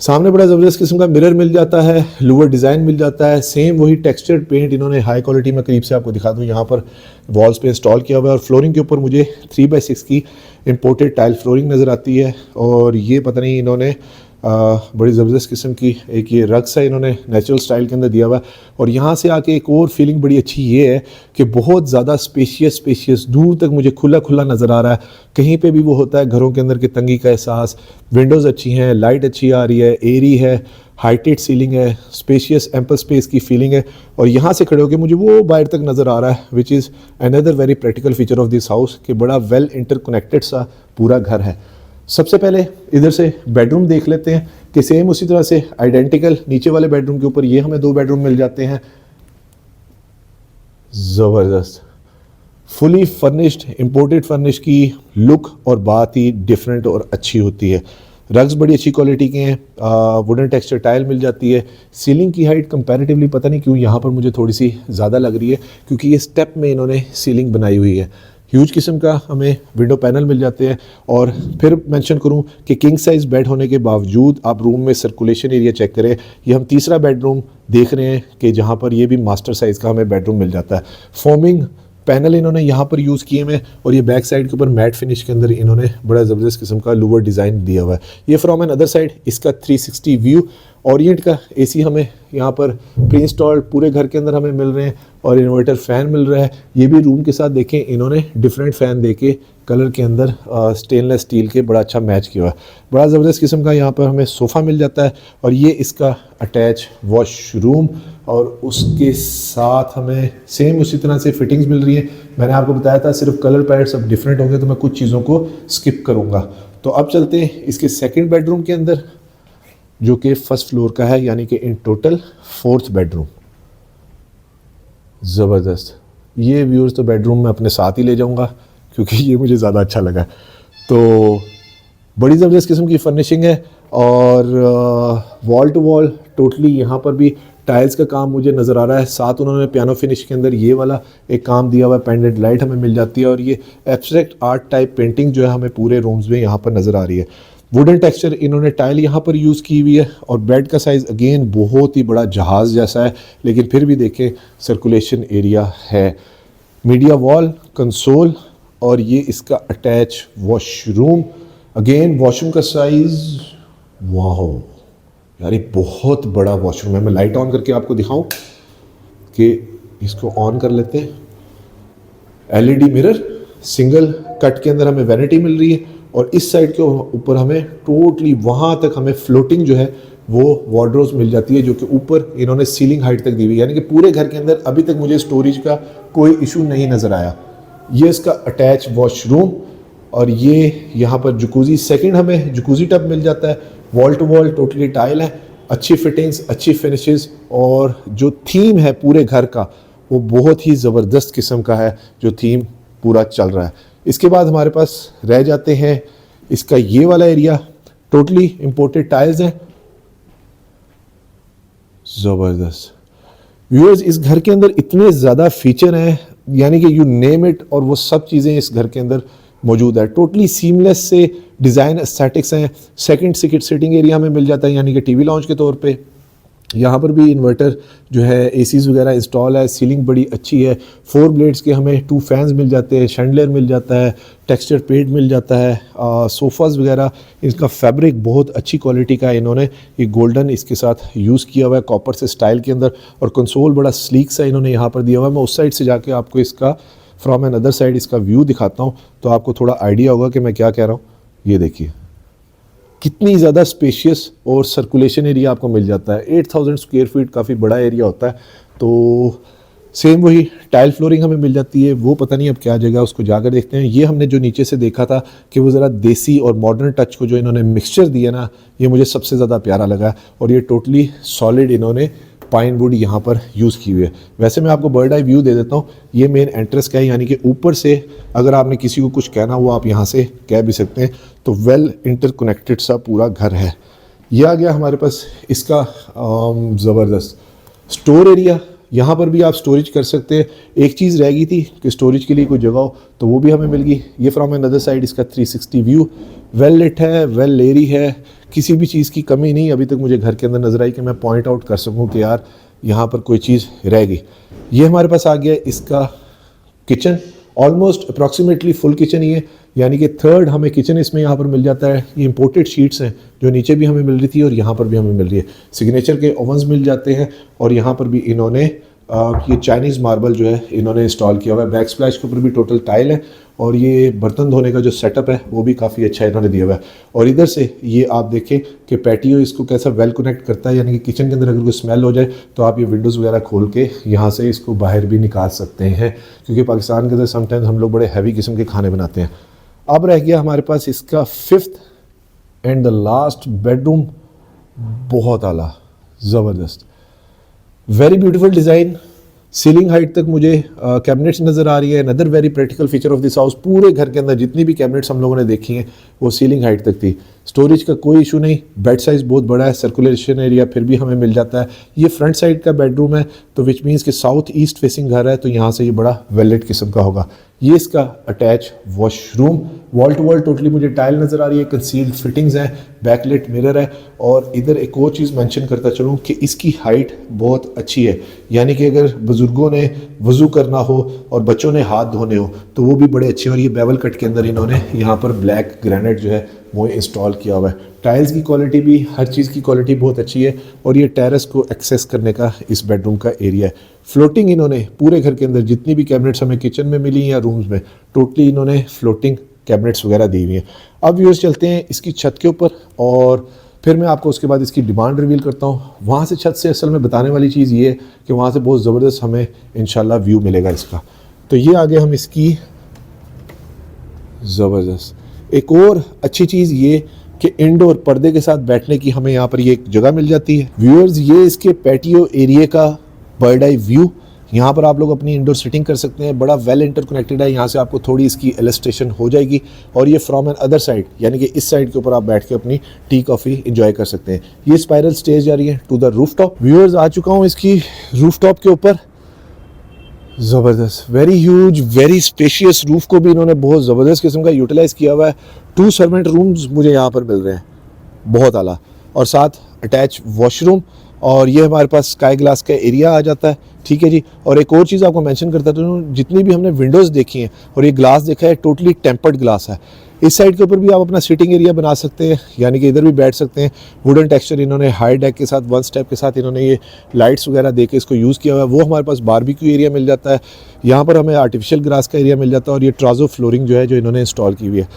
सामने बड़ा ज़बरदस्त किस्म का मिरर मिल जाता है, लूवर डिज़ाइन मिल जाता है, सेम वही टेक्सचर्ड पेंट इन्होंने हाई क्वालिटी में करीब से आपको दिखा दूँ यहाँ पर वॉल्स पे इंस्टॉल किया हुआ है। और फ्लोरिंग के ऊपर मुझे 3x6 की इंपोर्टेड टाइल फ्लोरिंग नज़र आती है। और ये पता नहीं इन्होंने बड़ी ज़बरदस्त किस्म की एक ये रग्स है इन्होंने नेचुरल स्टाइल के अंदर दिया हुआ है। और यहाँ से आके एक और फीलिंग बड़ी अच्छी ये है कि बहुत ज़्यादा स्पेशियस दूर तक मुझे खुला खुला नज़र आ रहा है। कहीं पे भी वो होता है घरों के अंदर की तंगी का एहसास। विंडोज़ अच्छी हैं, लाइट अच्छी आ रही है, एरी है, हाइटेड सीलिंग है, स्पेशियस एम्पल स्पेस की फीलिंग है। और यहाँ से खड़े होकर मुझे वो बाहर तक नज़र आ रहा है, which is another very practical feature of this house कि बड़ा वेल इंटरकनेक्टेड सा पूरा घर है। सबसे पहले इधर से बेडरूम देख लेते हैं कि सेम उसी तरह से आइडेंटिकल नीचे वाले बेडरूम के ऊपर ये हमें 2 बेडरूम मिल जाते हैं। ज़बरदस्त फुली फर्निश्ड इंपोर्टेड फर्निश की लुक और बात ही डिफरेंट और अच्छी होती है। रग्स बड़ी अच्छी क्वालिटी के हैं, वुडन टेक्सचर टाइल मिल जाती है। सीलिंग की हाइट कंपैरेटिवली पता नहीं क्यों यहाँ पर मुझे थोड़ी सी ज़्यादा लग रही है, क्योंकि ये स्टेप में इन्होंने सीलिंग बनाई हुई है। ह्यूज किस्म का हमें विंडो पैनल मिल जाते हैं। और फिर मेंशन करूं कि किंग साइज़ बेड होने के बावजूद आप रूम में सर्कुलेशन एरिया चेक करें। ये हम तीसरा बेडरूम देख रहे हैं कि जहां पर ये भी मास्टर साइज़ का हमें बेडरूम मिल जाता है। फोमिंग पैनल इन्होंने यहाँ पर यूज़ किए हैं और ये बैक साइड के ऊपर मैट फिनिश के अंदर इन्होंने बड़ा ज़बरदस्त किस्म का लूवर डिज़ाइन दिया हुआ है। ये फ्रॉम एन अदर साइड इसका 360 व्यू। ओरिएंट का एसी हमें यहाँ पर प्री इंस्टॉल्ड पूरे घर के अंदर हमें मिल रहे हैं और इन्वर्टर फ़ैन मिल रहा है। ये भी रूम के साथ देखें इन्होंने डिफरेंट फ़ैन देके कलर के अंदर स्टेनलेस स्टील के बड़ा अच्छा मैच किया हुआ है। बड़ा ज़बरदस्त किस्म का यहाँ पर हमें सोफ़ा मिल जाता है और ये इसका अटैच वॉशरूम और उसके साथ हमें सेम उसी तरह से फिटिंग्स मिल रही है। मैंने आपको बताया था सिर्फ कलर पैलेट सब डिफरेंट होंगे तो मैं कुछ चीज़ों को स्किप करूँगा। तो अब चलते हैं इसके सेकेंड बेडरूम के अंदर जो कि फर्स्ट फ्लोर का है, यानी कि इन टोटल 4th बेडरूम। ज़बरदस्त ये व्यूअर्स तो बेडरूम में अपने साथ ही ले जाऊंगा क्योंकि ये मुझे ज़्यादा अच्छा लगा। तो बड़ी ज़बरदस्त किस्म की फर्निशिंग है और वॉल टू वॉल टोटली यहाँ पर भी टाइल्स का काम मुझे नज़र आ रहा है। साथ उन्होंने पियानो फिनिश के अंदर ये वाला एक काम दिया हुआ है, पेंडेंट लाइट हमें मिल जाती है और ये एब्स्ट्रैक्ट आर्ट टाइप पेंटिंग जो है हमें पूरे रूम्स में यहाँ पर नज़र आ रही है। वुडन टेक्सचर इन्होंने टाइल यहाँ पर यूज़ की हुई है और बेड का साइज़ अगेन बहुत ही बड़ा जहाज़ जैसा है, लेकिन फिर भी देखें सर्कुलेशन एरिया है। मीडिया वॉल कंसोल और ये इसका अटैच वॉशरूम। अगेन वॉशरूम का साइज़ वाह यार ये बहुत बड़ा वॉशरूम है। मैं लाइट ऑन करके आपको दिखाऊं कि इसको ऑन कर लेते हैं। एलईडी मिरर सिंगल कट के अंदर हमें वैनिटी मिल रही है और इस साइड के ऊपर हमें टोटली वहाँ तक हमें फ्लोटिंग जो है वो वार्डरोब्स मिल जाती है जो कि ऊपर इन्होंने सीलिंग हाइट तक दी हुई है, यानी कि पूरे घर के अंदर अभी तक मुझे स्टोरेज का कोई इशू नहीं नज़र आया। ये इसका अटैच वॉशरूम और ये यहाँ पर जकूज़ी सेकंड हमें जकूज़ी टब मिल जाता है। Wall to wall totally tile है, अच्छी फिटिंग्स अच्छी फिनिशेस और जो थीम है पूरे घर का वो बहुत ही ज़बरदस्त किस्म का है जो थीम पूरा चल रहा है। इसके बाद हमारे पास रह जाते हैं इसका ये वाला एरिया, टोटली इंपोर्टेड टाइल्स हैं। ज़बरदस्त व्यूअर्स इस घर के अंदर इतने ज़्यादा फीचर हैं यानी कि यू नेम इट और वो सब चीज़ें इस घर के अंदर मौजूद है। टोटली सीमलेस से डिज़ाइन एस्थेटिक्स हैं। सेकंड सिटिंग एरिया में मिल जाता है यानी कि टीवी लॉन्च के तौर पे। यहाँ पर भी इन्वर्टर जो है एसीज़ वगैरह इंस्टॉल है। सीलिंग बड़ी अच्छी है। 4 ब्लेड्स के हमें 2 फैंस मिल जाते हैं, शैंडलियर मिल जाता है, टेक्सचर पेंट मिल जाता है। सोफ़ाज़ वगैरह इसका फैब्रिक बहुत अच्छी क्वालिटी का है, इन्होंने ये गोल्डन इसके साथ यूज़ किया हुआ है कॉपर से स्टाइल के अंदर। और कंसोल बड़ा स्लीक सा इन्होंने यहाँ पर दिया हुआ है। मैं उस साइड से जाके आपको इसका फ्रॉम एन अदर साइड इसका व्यू दिखाता हूँ तो आपको थोड़ा आइडिया होगा कि मैं क्या कह रहा हूँ। ये देखिए कितनी ज़्यादा स्पेशियस और सर्कुलेशन एरिया आपको मिल जाता है। 8000 स्क्वायर फीट काफ़ी बड़ा एरिया होता है। तो सेम वही टाइल फ्लोरिंग हमें मिल जाती है, वो पता नहीं अब क्या जगह, उसको जाकर देखते हैं। ये हमने जो नीचे से देखा था कि वो ज़रा देसी और मॉडर्न टच को जो इन्होंने मिक्सचर दिया ना, ये मुझे सबसे ज़्यादा प्यारा लगा। और ये टोटली सॉलिड इन्होंने पाइन वुड यहाँ पर यूज़ की हुई है। वैसे मैं आपको बर्ड आई व्यू दे देता हूँ। ये मेन एंट्रेंस का है, यानी कि ऊपर से अगर आपने किसी को कुछ कहना हो आप यहाँ से कह भी सकते हैं। तो वेल इंटरकनेक्टेड सा पूरा घर है। ये आ गया हमारे पास इसका ज़बरदस्त स्टोर एरिया। यहाँ पर भी आप स्टोरेज कर सकते हैं। एक चीज़ रह गई थी कि स्टोरेज के लिए कोई जगह हो, तो वो भी हमें मिल गई। ये फ्रॉम अनदर साइड इसका 360 व्यू, वेल लिट है, वेल लेयरी है, किसी भी चीज़ की कमी नहीं अभी तक मुझे घर के अंदर नज़र आई कि मैं पॉइंट आउट कर सकूँ कि यार यहाँ पर कोई चीज़ रह गई। ये हमारे पास आ गया इसका kitchen, almost approximately full kitchen ही है, यानी कि थर्ड हमें किचन इसमें यहाँ पर मिल जाता है। ये इंपोर्टेड शीट्स हैं जो नीचे भी हमें मिल रही थी और यहाँ पर भी हमें मिल रही है। सिग्नेचर के ओवंस मिल जाते हैं और यहाँ पर भी इन्होंने ये चाइनीज़ मार्बल जो है इन्होंने इंस्टॉल किया हुआ है। बैक स्प्लैश के ऊपर भी टोटल टाइल है और ये बर्तन धोने का जो सेटअप है वो भी काफ़ी अच्छा इन्होंने दिया हुआ है। और इधर से ये आप देखें कि पैटियो इसको कैसा वेल कनेक्ट करता है, यानी कि किचन के अंदर अगर कोई स्मेल हो जाए तो आप ये विंडोज़ वगैरह खोल के यहाँ से इसको बाहर भी निकाल सकते हैं, क्योंकि पाकिस्तान के अंदर समटाइम्स हम लोग बड़े हैवी किस्म के खाने बनाते हैं। अब रह गया हमारे पास इसका fifth and the last bedroom, बहुत आला, ज़बरदस्त, very beautiful design. Ceiling height तक मुझे कैबिनेट्स नज़र आ रही है। Another very practical feature of this house, पूरे घर के अंदर जितनी भी कैबिनेट्स हम लोगों ने देखी हैं वो सीलिंग हाइट तक थी। स्टोरेज का कोई इशू नहीं, बेड साइज़ बहुत बड़ा है, सर्कुलेशन एरिया फिर भी हमें मिल जाता है। ये फ्रंट साइड का बेडरूम है, तो विच मीन्स कि साउथ ईस्ट फेसिंग घर है, तो यहाँ से ये बड़ा वेलेट किस्म का होगा। ये इसका attach washroom, wall to wall totally मुझे टाइल नज़र आ रही है, कंसील्ड फिटिंग्स हैं, बैकलेट मिरर है। और इधर एक और चीज़ मेंशन करता चलूँ कि इसकी हाइट बहुत अच्छी है, यानी कि अगर बुज़ुर्गों ने वज़ू करना हो और बच्चों ने हाथ धोने हो तो वो भी बड़े अच्छे हैं। और ये बेवल कट के अंदर इन्होंने यहाँ पर ब्लैक ग्रेनाइट जो है वो इंस्टॉल किया हुआ है। टाइल्स की क्वालिटी भी, हर चीज़ की क्वालिटी बहुत अच्छी है। और ये टेरेस को एक्सेस करने का इस बेडरूम का एरिया है। फ्लोटिंग इन्होंने पूरे घर के अंदर जितनी भी कैबिनेट्स हमें किचन में मिली या रूम्स में, टोटली इन्होंने फ्लोटिंग कैबिनेट्स वगैरह दी हुई हैं। अब व्यूअर्स चलते हैं इसकी छत के ऊपर और फिर मैं आपको उसके बाद इसकी डिमांड रिवील करता हूँ। वहाँ से छत से असल में बताने वाली चीज़ ये है कि वहाँ से बहुत ज़बरदस्त हमें इंशाल्लाह व्यू मिलेगा इसका। तो ये आगे हम इसकी ज़बरदस्त एक और अच्छी चीज़ ये कि इंडोर पर्दे के साथ बैठने की हमें यहाँ पर ये एक जगह मिल जाती है। व्यूअर्स ये इसके पैटियो एरिया का बर्ड आई व्यू, यहाँ पर आप लोग अपनी इंडोर सिटिंग कर सकते हैं। बड़ा वेल इंटरकनेक्टेड है, यहाँ से आपको थोड़ी इसकी इलस्ट्रेशन हो जाएगी। और ये फ्रॉम एन अदर साइड, यानी कि इस साइड के ऊपर आप बैठ के अपनी टी कॉफ़ी इंजॉय कर सकते हैं। ये स्पाइरल स्टेज जा रही है to the roof top. Viewers आ चुका हूँ इसकी रूफ टॉप के ऊपर, ज़बरदस्त, very huge, very spacious roof को भी इन्होंने बहुत ज़बरदस्त किस्म का यूटिलाइज़ किया हुआ है। 2 सर्वेंट रूम्स मुझे यहाँ पर मिल रहे हैं, बहुत आला, और साथ अटैच वॉशरूम। और ये हमारे पास स्काई ग्लास का एरिया आ जाता है, ठीक है जी। और एक और चीज़ आपको मेंशन करता हूँ, जितनी भी हमने विंडोज़ देखी हैं और ये ग्लास देखा है, टोटली टेम्पर्ड ग्लास है। इस साइड के ऊपर भी आप अपना सिटिंग एरिया बना सकते हैं, यानी कि इधर भी बैठ सकते हैं। वुडन टेक्सचर इन्होंने हाई डेक के साथ, 1 स्टेप के साथ इन्होंने ये लाइट्स वगैरह दे के इसको यूज़ किया हुआ है। वो हमारे पास बारबेक्यू एरिया मिल जाता है, यहाँ पर हमें आर्टिफिशियल ग्रास का एरिया मिल जाता है। और ये ट्राजो फ्लोरिंग जो है जो इन्होंने इंस्टॉल की हुई है।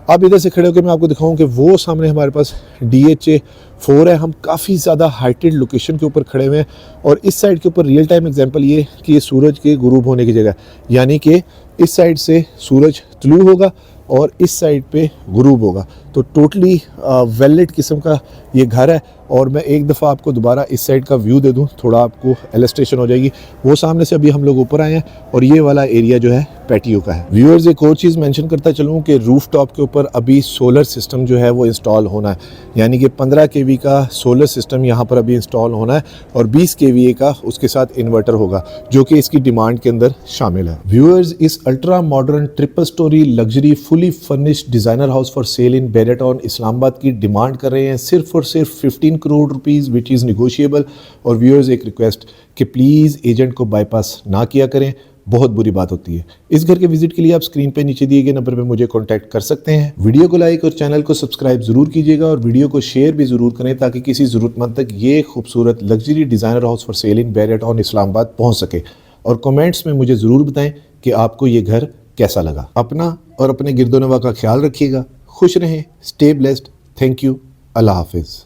अब इधर से खड़े होकर मैं आपको दिखाऊं कि वो सामने हमारे पास DHA 4 है। हम काफ़ी ज़्यादा हाइटेड लोकेशन के ऊपर खड़े हुए हैं और इस साइड के ऊपर रियल टाइम एग्जांपल ये कि ये सूरज के गुरूब होने की जगह, यानी कि इस साइड से सूरज तुलू होगा और इस साइड पे गुरूब होगा। तो टोटली वेलिड किस्म का ये घर है। और मैं एक दफ़ा आपको दोबारा इस साइड का व्यू दे दूं, थोड़ा आपको इलस्ट्रेशन हो जाएगी। वो सामने से अभी हम लोग ऊपर आए हैं और ये वाला एरिया जो है पैटियो का है। व्यूअर्स एक और चीज़ मेंशन करता चलूँ कि रूफ टॉप के ऊपर अभी सोलर सिस्टम जो है वो इंस्टॉल होना है, यानी कि 15 kV का सोलर सिस्टम यहाँ पर अभी इंस्टॉल होना है और 20 kVA का उसके साथ इन्वर्टर होगा, जो कि इसकी डिमांड के अंदर शामिल है। व्यूअर्स इस ultra modern triple storey luxury fully furnished designer house for sale इन बैरेटॉन इस्लामाबाद की डिमांड कर रहे हैं सिर्फ और सिर्फ 15 crore rupees, which is negotiable. और व्यूअर्स एक रिक्वेस्ट कि प्लीज़ एजेंट को बाईपास ना किया करें, बहुत बुरी बात होती है। इस घर के विजिट के लिए आप स्क्रीन पे नीचे दिए गए नंबर पे मुझे कांटेक्ट कर सकते हैं। वीडियो को लाइक और चैनल को सब्सक्राइब जरूर कीजिएगा और वीडियो को शेयर भी जरूर करें ताकि किसी ज़रूरतमंद तक ये खूबसूरत luxury designer house for sale इन बैरेटॉन इस्लामाबाद पहुँच सके। और कमेंट्स में मुझे ज़रूर बताएं कि आपको ये घर कैसा लगा। अपना और अपने गिरदोनवा का ख्याल रखिएगा, खुश रहें, स्टे ब्लेस्ड, थैंक यू, अल्लाह हाफिज़।